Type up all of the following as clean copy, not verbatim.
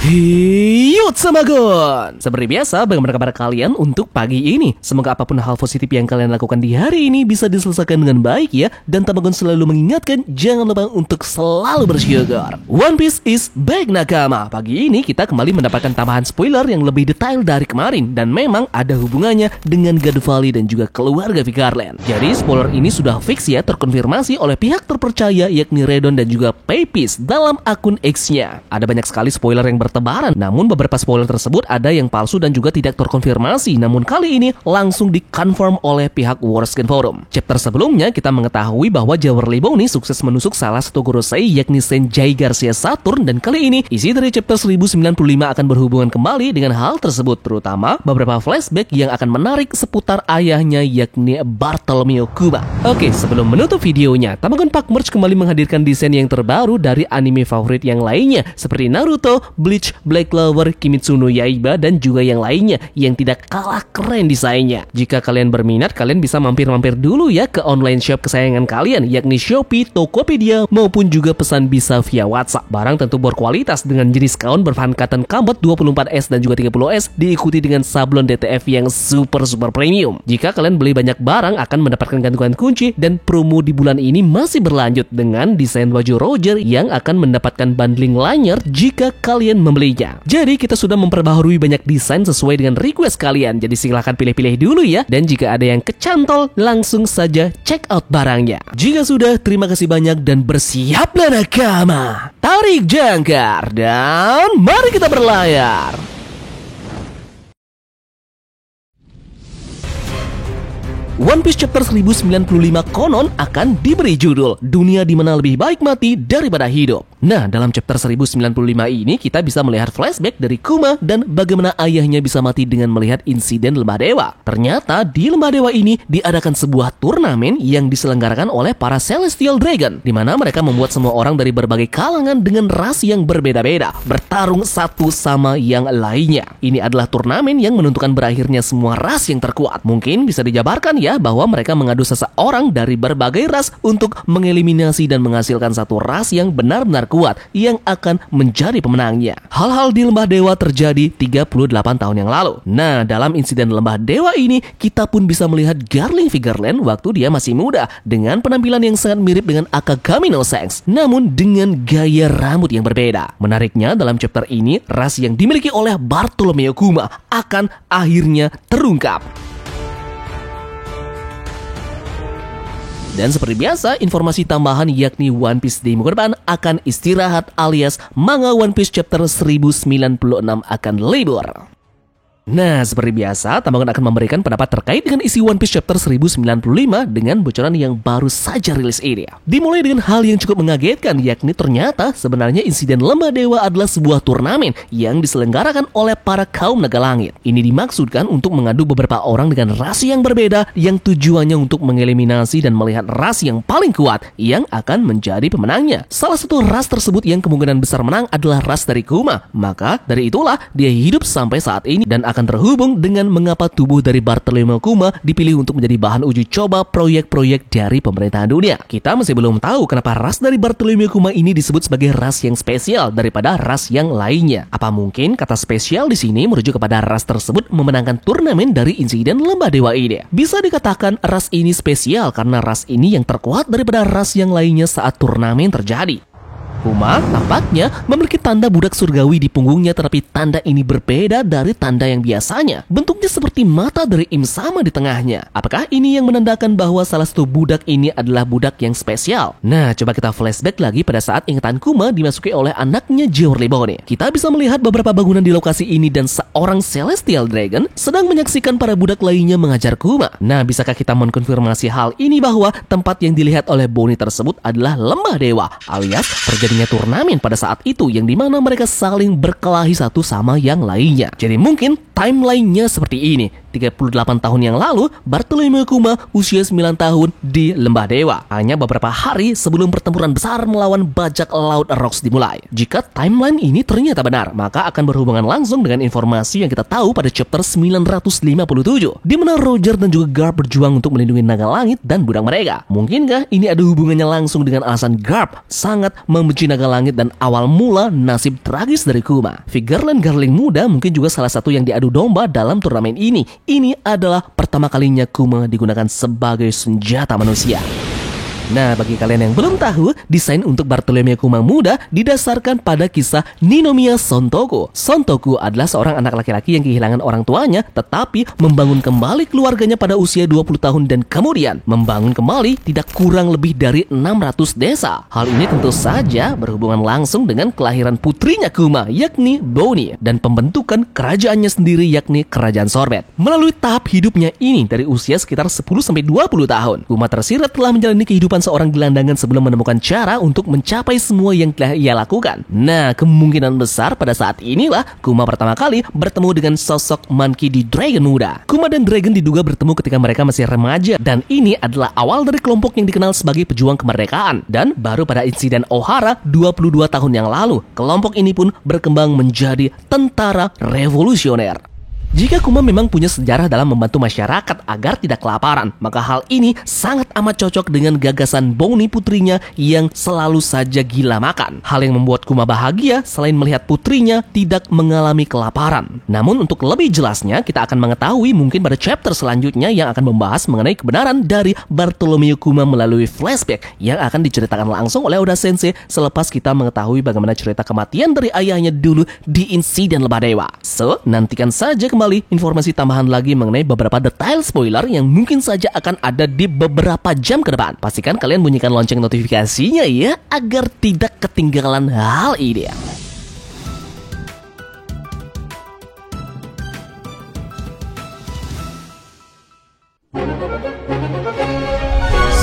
Hiyut Samagon. Seperti biasa, bagaimana kabar kalian untuk pagi ini? Semoga apapun hal positif yang kalian lakukan di hari ini bisa diselesaikan dengan baik ya. Dan Tamagon selalu mengingatkan, jangan lupa untuk selalu bersyukur. One Piece is back nakama. Pagi ini kita kembali mendapatkan tambahan spoiler yang lebih detail dari kemarin. Dan memang ada hubungannya dengan God Valley dan juga keluarga Vigarland. Jadi spoiler ini sudah fix ya, terkonfirmasi oleh pihak terpercaya yakni Redon dan juga Pepis dalam akun X-nya. Ada banyak sekali spoiler yang bertebaran, namun beberapa spoiler tersebut ada yang palsu dan juga tidak terkonfirmasi. Namun kali ini langsung dikonfirm oleh pihak World Skin Forum. Chapter sebelumnya kita mengetahui bahwa Jaworly Boni sukses menusuk salah satu Gorosei yakni Senjai Garcia Saturn, dan kali ini isi dari chapter 1095 akan berhubungan kembali dengan hal tersebut, terutama beberapa flashback yang akan menarik seputar ayahnya yakni Bartolomeo Kuma. Oke, sebelum menutup videonya, Tamagon Pak Merch kembali menghadirkan desain yang terbaru dari anime favorit yang lainnya seperti Naruto, Bleach, Black Clover, Kimetsu no Yaiba, dan juga yang lainnya yang tidak kalah keren desainnya. Jika kalian berminat, kalian bisa mampir-mampir dulu ya ke online shop kesayangan kalian yakni Shopee, Tokopedia, maupun juga pesan bisa via WhatsApp. Barang tentu berkualitas dengan jenis kaun berbahan cotton combat 24S dan juga 30S, diikuti dengan sablon DTF yang super premium. Jika kalian beli banyak barang akan mendapatkan gantungan kunci, dan promo di bulan ini masih berlanjut dengan desain baju Roger yang akan mendapatkan bundling lanyard jika kalian membelinya. Jadi kita sudah memperbaharui banyak desain sesuai dengan request kalian. Jadi silahkan pilih-pilih dulu ya. Dan jika ada yang kecantol, langsung saja check out barangnya. Jika sudah, terima kasih banyak dan bersiaplah nakama. Tarik jangkar dan mari kita berlayar. One Piece Chapter 1095 konon akan diberi judul Dunia di mana lebih baik mati daripada hidup. Nah, dalam chapter 1095 ini kita bisa melihat flashback dari Kuma dan bagaimana ayahnya bisa mati dengan melihat insiden Lembah Dewa. Ternyata di Lembah Dewa ini diadakan sebuah turnamen yang diselenggarakan oleh para Celestial Dragon, di mana mereka membuat semua orang dari berbagai kalangan dengan ras yang berbeda-beda bertarung satu sama yang lainnya. Ini adalah turnamen yang menentukan berakhirnya semua ras yang terkuat. Mungkin bisa dijabarkan ya bahwa mereka mengadu seseorang dari berbagai ras untuk mengeliminasi dan menghasilkan satu ras yang benar-benar kuat yang akan menjadi pemenangnya. Hal-hal di Lembah Dewa terjadi 38 tahun yang lalu. Nah, dalam insiden Lembah Dewa ini kita pun bisa melihat Garling Vigarland waktu dia masih muda dengan penampilan yang sangat mirip dengan Akagami no Sense, namun dengan gaya rambut yang berbeda. Menariknya dalam chapter ini ras yang dimiliki oleh Bartolomeo Kuma akan akhirnya terungkap. Dan seperti biasa, informasi tambahan yakni One Piece di minggu depan akan istirahat alias manga One Piece chapter 1096 akan libur. Nah, seperti biasa, Tamagon akan memberikan pendapat terkait dengan isi One Piece Chapter 1095 dengan bocoran yang baru saja rilis ini. Dimulai dengan hal yang cukup mengagetkan, yakni ternyata sebenarnya insiden Lembah Dewa adalah sebuah turnamen yang diselenggarakan oleh para kaum naga langit. Ini dimaksudkan untuk mengadu beberapa orang dengan ras yang berbeda yang tujuannya untuk mengeliminasi dan melihat ras yang paling kuat yang akan menjadi pemenangnya. Salah satu ras tersebut yang kemungkinan besar menang adalah ras dari Kuma. Maka dari itulah dia hidup sampai saat ini dan akan terhubung dengan mengapa tubuh dari Bartolomeo Kuma dipilih untuk menjadi bahan uji coba proyek-proyek dari pemerintahan dunia. Kita masih belum tahu kenapa ras dari Bartolomeo Kuma ini disebut sebagai ras yang spesial daripada ras yang lainnya. Apa mungkin kata spesial di sini merujuk kepada ras tersebut memenangkan turnamen dari insiden Lembah Dewa ini? Bisa dikatakan ras ini spesial karena ras ini yang terkuat daripada ras yang lainnya saat turnamen terjadi. Kuma tampaknya memiliki tanda budak surgawi di punggungnya, tetapi tanda ini berbeda dari tanda yang biasanya. Bentuknya seperti mata dari Im Sama di tengahnya. Apakah ini yang menandakan bahwa salah satu budak ini adalah budak yang spesial? Nah, coba kita flashback lagi pada saat ingatan Kuma dimasuki oleh anaknya Jaworly Boni. Kita bisa melihat beberapa bangunan di lokasi ini dan seorang Celestial Dragon sedang menyaksikan para budak lainnya mengajar Kuma. Nah, bisakah kita mengkonfirmasi hal ini bahwa tempat yang dilihat oleh Boni tersebut adalah Lembah Dewa, alias terjadinya turnamen pada saat itu yang dimana mereka saling berkelahi satu sama yang lainnya. Jadi mungkin timeline-nya seperti ini. 38 tahun yang lalu, Bartolomeo Kuma usia 9 tahun di Lembah Dewa. Hanya beberapa hari sebelum pertempuran besar melawan bajak laut Rox dimulai. Jika timeline ini ternyata benar, maka akan berhubungan langsung dengan informasi yang kita tahu pada chapter 957, di mana Roger dan juga Garp berjuang untuk melindungi naga langit dan budak mereka. Mungkinkah ini ada hubungannya langsung dengan alasan Garp sangat membenci naga langit dan awal mula nasib tragis dari Kuma? Figurland Garling muda mungkin juga salah satu yang diadu domba dalam turnamen ini. Ini adalah pertama kalinya Kuma digunakan sebagai senjata manusia. Nah, bagi kalian yang belum tahu, desain untuk Bartolomeo Kuma muda didasarkan pada kisah Ninomiya Sontoku. Sontoku adalah seorang anak laki-laki yang kehilangan orang tuanya, tetapi membangun kembali keluarganya pada usia 20 tahun dan kemudian membangun kembali tidak kurang lebih dari 600 desa. Hal ini tentu saja berhubungan langsung dengan kelahiran putrinya Kuma, yakni Bonnie, dan pembentukan kerajaannya sendiri, yakni Kerajaan Sorbet. Melalui tahap hidupnya ini dari usia sekitar 10-20 tahun, Kuma tersirat telah menjalani kehidupan seorang gelandangan sebelum menemukan cara untuk mencapai semua yang telah ia lakukan. Nah, kemungkinan besar pada saat inilah Kuma pertama kali bertemu dengan sosok Monkey D. Dragon muda. Kuma dan Dragon diduga bertemu ketika mereka masih remaja, dan ini adalah awal dari kelompok yang dikenal sebagai pejuang kemerdekaan. Dan baru pada insiden Ohara 22 tahun yang lalu, kelompok ini pun berkembang menjadi tentara revolusioner. Jika Kuma memang punya sejarah dalam membantu masyarakat agar tidak kelaparan, maka hal ini sangat amat cocok dengan gagasan Bonnie putrinya yang selalu saja gila makan. Hal yang membuat Kuma bahagia selain melihat putrinya tidak mengalami kelaparan. Namun untuk lebih jelasnya, kita akan mengetahui mungkin pada chapter selanjutnya yang akan membahas mengenai kebenaran dari Bartolomeo Kuma melalui flashback yang akan diceritakan langsung oleh Oda Sensei selepas kita mengetahui bagaimana cerita kematian dari ayahnya dulu di insiden Lembah Dewa. So, nantikan saja kembali informasi tambahan lagi mengenai beberapa detail spoiler yang mungkin saja akan ada di beberapa jam ke depan. Pastikan kalian bunyikan lonceng notifikasinya ya, agar tidak ketinggalan hal ini.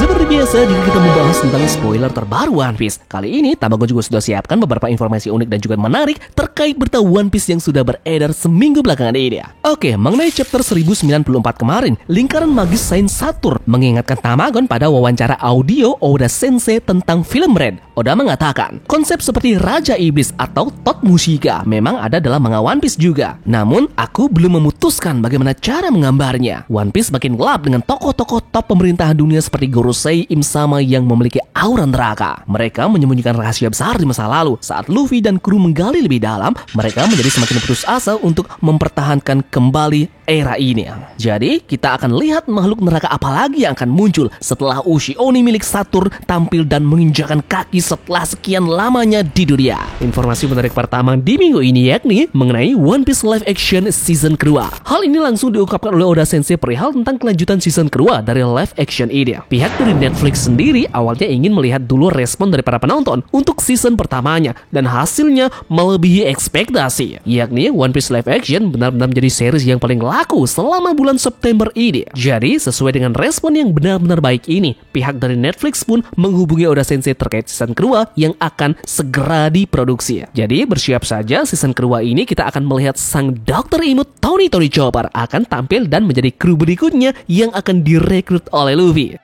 Seperti biasa, jika kita membahas tentang spoiler terbaru One Piece, kali ini Tamagon juga sudah siapkan beberapa informasi unik dan juga menarik terkait berita One Piece yang sudah beredar seminggu belakangan ini. Oke, mengenai chapter 1094 kemarin, lingkaran magis Saint Saturn mengingatkan Tamagon pada wawancara audio Oda Sensei tentang film Red. Oda mengatakan, konsep seperti Raja Iblis atau Tot Mushika memang ada dalam manga One Piece juga. Namun, aku belum memutuskan bagaimana cara menggambarnya. One Piece makin gelap dengan tokoh-tokoh top pemerintahan dunia seperti Gorosei, Im-sama yang memiliki aura neraka. Mereka menyembunyikan rahasia besar di masa lalu. Saat Luffy dan kru menggali lebih dalam, mereka menjadi semakin putus asa untuk mempertahankan kembali era ini. Jadi, kita akan lihat makhluk neraka apa lagi yang akan muncul setelah Ushi Oni milik Saturn tampil dan menginjakan kaki setelah sekian lamanya di dunia. Informasi menarik pertama di minggu ini yakni mengenai One Piece live action season kedua. Hal ini langsung diungkapkan oleh Oda Sensei perihal tentang kelanjutan season kedua dari live action ini. Pihak dari Netflix sendiri awalnya ingin melihat dulu respon dari para penonton untuk season pertamanya, dan hasilnya melebihi ekspektasi, yakni One Piece live action benar-benar menjadi series yang paling laku selama bulan September ini. Jadi sesuai dengan respon yang benar-benar baik ini, pihak dari Netflix pun menghubungi Oda Sensei terkait season kedua yang akan segera diproduksi. Jadi bersiap saja, season kedua ini kita akan melihat sang dokter imut Tony Chopper akan tampil dan menjadi kru berikutnya yang akan direkrut oleh Luffy.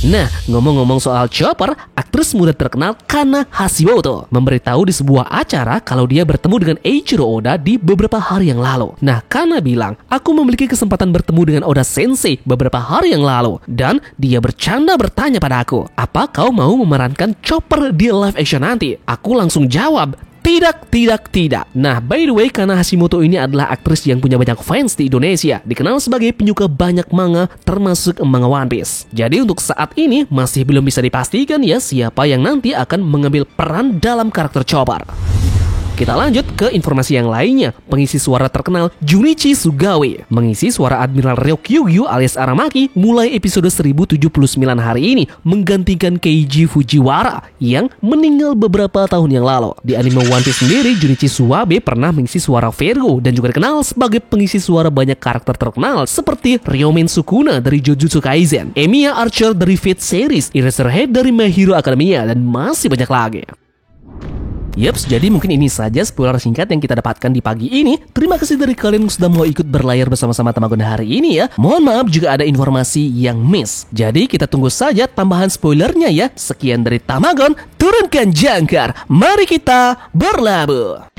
Nah, ngomong-ngomong soal Chopper, aktris muda terkenal Kana Hashimoto memberitahu di sebuah acara kalau dia bertemu dengan Eiichiro Oda di beberapa hari yang lalu. Nah, Kana bilang, aku memiliki kesempatan bertemu dengan Oda Sensei beberapa hari yang lalu, dan dia bercanda bertanya pada aku, apa kau mau memerankan Chopper di live action nanti? Aku langsung jawab, tidak. Nah, by the way, Kana Hashimoto ini adalah aktris yang punya banyak fans di Indonesia, dikenal sebagai penyuka banyak manga, termasuk manga One Piece. Jadi untuk saat ini masih belum bisa dipastikan ya siapa yang nanti akan mengambil peran dalam karakter Chopper. Kita lanjut ke informasi yang lainnya. Pengisi suara terkenal Junichi Sugawe mengisi suara Admiral Ryokugyu alias Aramaki mulai episode 1079 hari ini, menggantikan Keiji Fujiwara yang meninggal beberapa tahun yang lalu. Di anime One Piece sendiri, Junichi Suwabe pernah mengisi suara Virgo dan juga dikenal sebagai pengisi suara banyak karakter terkenal seperti Ryomen Sukuna dari Jujutsu Kaisen, Emiya Archer dari Fate Series, Eraserhead dari My Hero Academia, dan masih banyak lagi. Yups, jadi mungkin ini saja spoiler singkat yang kita dapatkan di pagi ini. Terima kasih dari kalian yang sudah mau ikut berlayar bersama-sama Tamagon hari ini ya. Mohon maaf juga ada informasi yang miss. Jadi kita tunggu saja tambahan spoilernya ya. Sekian dari Tamagon, turunkan jangkar. Mari kita berlabuh.